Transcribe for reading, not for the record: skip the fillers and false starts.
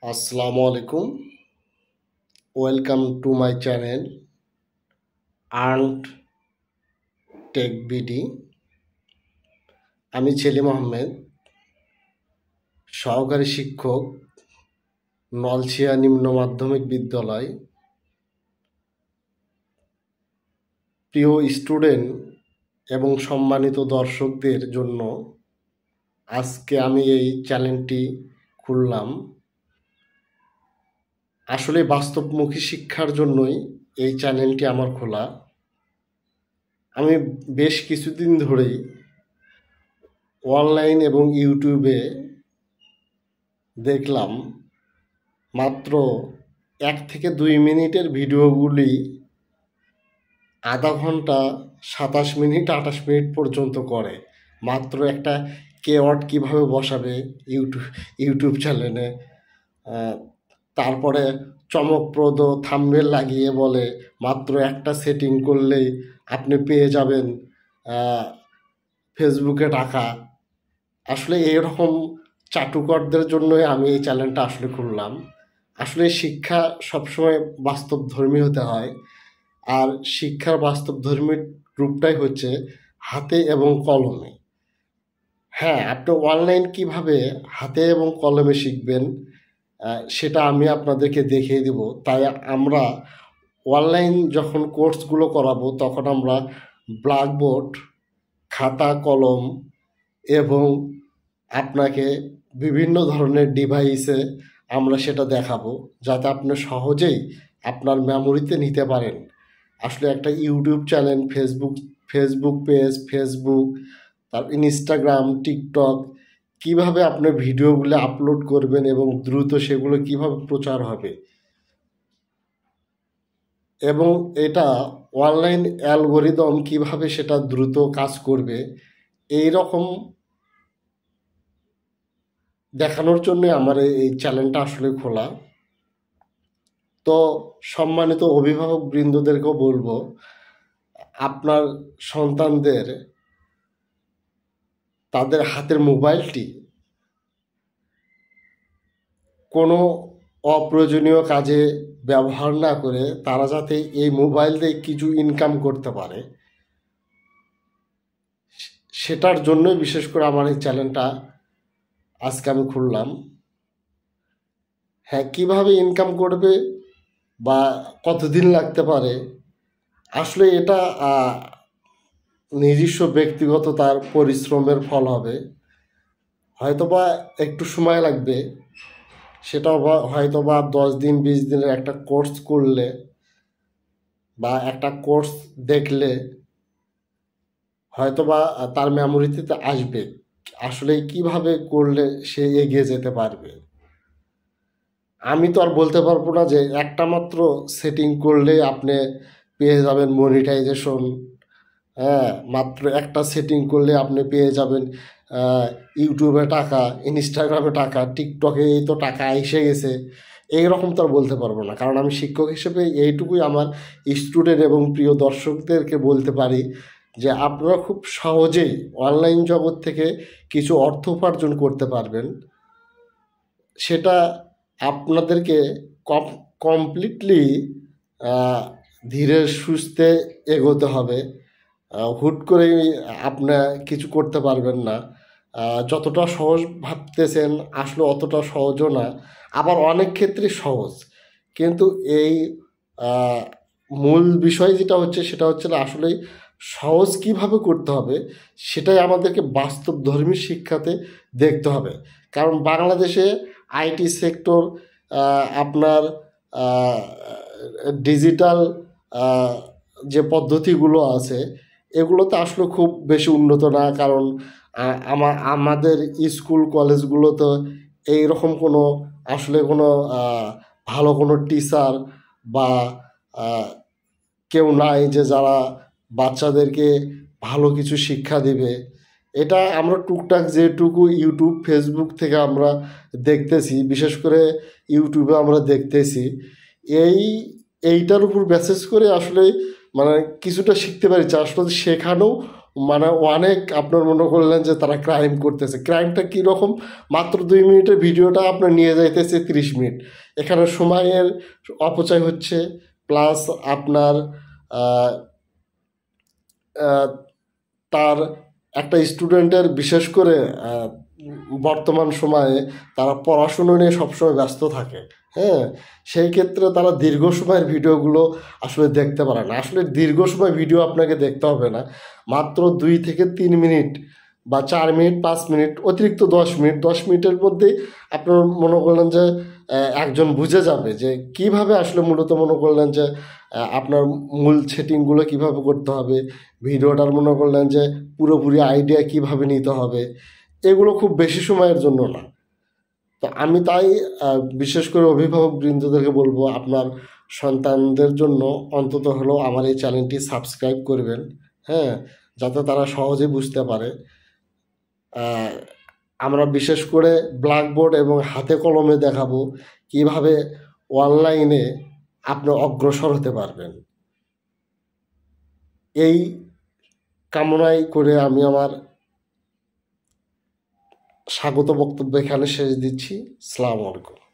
আসসালামু আলাইকুম। Welcome to my channel earned tech BD. আমি সেলিম আহমেদ, সহকারী শিক্ষক, নলছিয়া নিম্ন মাধ্যমিক বিদ্যালয়। প্রিয় স্টুডেন্ট এবং সম্মানিত দর্শকদের জন্য আজকে আমি এই চ্যানেলটি খুললাম। আসলে বাস্তবমুখী শিক্ষার জন্যই এই চ্যানেলটি আমার খোলা। আমি বেশ কিছুদিন ধরেই অনলাইন এবং ইউটিউবে দেখলাম মাত্র 1 থেকে 2 মিনিটের ভিডিওগুলি আধা ঘন্টা 27 মিনিট 28 মিনিট পর্যন্ত করে। মাত্র একটা কেওয়ার্ড কীভাবে বসাবে ইউটিউব চ্যানেলে, তারপরে চমকপ্রদ থাম্বনেল লাগিয়ে বলে মাত্র একটা সেটিং করলেই আপনি পেয়ে যাবেন ফেসবুকে টাকা। আসলে এরকম চাটুকারদের জন্যই আমি এই চ্যানেলটা আসলে খুললাম। আসলে শিক্ষা সবসময় বাস্তবধর্মী হতে হয়, আর শিক্ষার বাস্তবধর্মী রূপটাই হচ্ছে হাতে এবং কলমে। হ্যাঁ, আপনি অনলাইন কিভাবে হাতে এবং কলমে শিখবেন সেটা আমি আপনাদেরকে দেখিয়ে দেব। তাই আমরা অনলাইন যখন কোর্সগুলো করাবো তখন আমরা ব্ল্যাকবোর্ড, খাতা কলম এবং আপনাকে বিভিন্ন ধরনের ডিভাইসে আমরা সেটা দেখাবো, যাতে আপনি সহজেই আপনার মেমোরিতে নিতে পারেন। আসলে একটা ইউটিউব চ্যানেল, ফেসবুক পেজ, তার ইনস্টাগ্রাম, টিকটক, কিভাবে আপনি ভিডিওগুলো আপলোড করবেন এবং দ্রুত সেগুলো কিভাবে প্রচার হবে, এবং এটা অনলাইন অ্যালগোরিদম কিভাবে সেটা দ্রুত কাজ করবে, এই রকম দেখানোর জন্য আমার এই চ্যানেলটা আসলে খোলা। তো সম্মানিত অভিভাবক বৃন্দদেরকেও বলবো, আপনার সন্তানদের তাদের হাতের মোবাইলটি কোনো অপ্রয়োজনীয় কাজে ব্যবহার না করে তারা যাতে এই মোবাইল দিয়ে কিছু ইনকাম করতে পারে, সেটার জন্যই বিশেষ করে আমার এই চ্যানেলটা আজকে আমি খুললাম। হ্যাঁ, কিভাবে ইনকাম করবে বা কতদিন লাগতে পারে, আসলে এটা নিজস্ব ব্যক্তিগত তার পরিশ্রমের ফল হবে। হয়তোবা একটু সময় লাগবে, সেটাও হয়তোবা 10 দিন 20 দিনের একটা কোর্স করলে বা একটা কোর্স দেখলে হয়তোবা তার মেমোরিতে আসবে আসলে কিভাবে করলে সে এগিয়ে যেতে পারবে। আমি তো আর বলতে পারবো না যে একটা মাত্র সেটিং করলে আপনি পেয়ে যাবেন মনিটাইজেশন। হ্যাঁ, মাত্র একটা সেটিং করলে আপনি পেয়ে যাবেন ইউটিউবে টাকা, ইনস্টাগ্রামে টাকা, টিকটকে এই তো টাকা এসে গেছে। এইরকম তো আর বলতে পারবো না, কারণ আমি শিক্ষক হিসেবে এইটুকুই আমার স্টুডেন্ট এবং প্রিয় দর্শকদেরকে বলতে পারি যে আপনারা খুব সহজেই অনলাইন জগৎ থেকে কিছু অর্থ উপার্জন করতে পারবেন। সেটা আপনাদেরকে কমপ্লিটলি ধীরে সুস্থে এগোতে হবে। হুট করেই আপনি কিছু করতে পারবেন না। যতটা সহজ ভাবতেছেন আসলে অতটা সহজও না, আবার অনেক ক্ষেত্রে সহজ। কিন্তু এই আহ, মূল বিষয় যেটা হচ্ছে সেটা হচ্ছে না, আসলেই সহজ কিভাবে করতে হবে সেটাই আমাদেরকে বাস্তবধর্মী শিক্ষাতে দেখতে হবে। কারণ বাংলাদেশে আইটি সেক্টর, আপনার ডিজিটাল যে পদ্ধতিগুলো আছে এগুলোতে আসলে খুব বেশি উন্নত না। কারণ আমাদের স্কুল কলেজগুলোতে এইরকম কোনো আসলে কোনো ভালো কোনো টিচার বা আহ, কেউ নাই যে যারা বাচ্চাদেরকে ভালো কিছু শিক্ষা দেবে। এটা আমরা টুকটাক যেটুকু ইউটিউব ফেসবুক থেকে আমরা দেখতেছি, বিশেষ করে ইউটিউবে আমরা দেখতেছি, এই এইটার উপর বেসিস করে আসলে মানে কিছুটা শিখতে পারি, আসলে শেখানো মানে অনেক আপনার মনে করলেন যে তারা ক্রাইম করতেছে। ক্রাইমটা কীরকম? মাত্র 2 মিনিটের ভিডিওটা আপনার নিয়ে যাইতেছে 30 মিনিট। এখানে সময়ের অপচয় হচ্ছে, প্লাস আপনার আহ, আহ, তার একটা স্টুডেন্টের বিশেষ করে বর্তমান সময়ে তারা পড়াশুনো নিয়ে সবসময় ব্যস্ত থাকে। হ্যাঁ, সেই ক্ষেত্রে তারা দীর্ঘ সময়ের ভিডিওগুলো আসলে দেখতে পারে না। আসলে দীর্ঘ সময় ভিডিও আপনাকে দেখতে হবে না, মাত্র 2 থেকে 3 মিনিট বা 4 মিনিট, 5 মিনিট, অতিরিক্ত 10 মিনিট, 10 মিনিটের মধ্যেই আপনার মনে করলেন যে একজন বুঝে যাবে যে কিভাবে আসলে মূলত মনে করলেন যে আপনার মূল সেটিংগুলো কিভাবে করতে হবে, ভিডিওটার মনে করলেন যে পুরোপুরি আইডিয়া কিভাবে নিতে হবে। এগুলো খুব বেশি সময়ের জন্য না। তো আমি তাই বিশেষ করে অভিভাবক বৃন্দদেরকে বলবো, আপনার সন্তানদের জন্য অন্তত হলেও আমার এই চ্যানেলটি সাবস্ক্রাইব করবেন। হ্যাঁ, যাতে তারা সহজে বুঝতে পারে। আহ, আমরা বিশেষ করে ব্ল্যাকবোর্ড এবং হাতে কলমে দেখাবো কিভাবে অনলাইনে আপনি অগ্রসর হতে পারবেন। এই কামনাই করে আমি আমার স্বাগত বক্তব্য এখানে শেষ দিচ্ছি। আসসালামু আলাইকুম।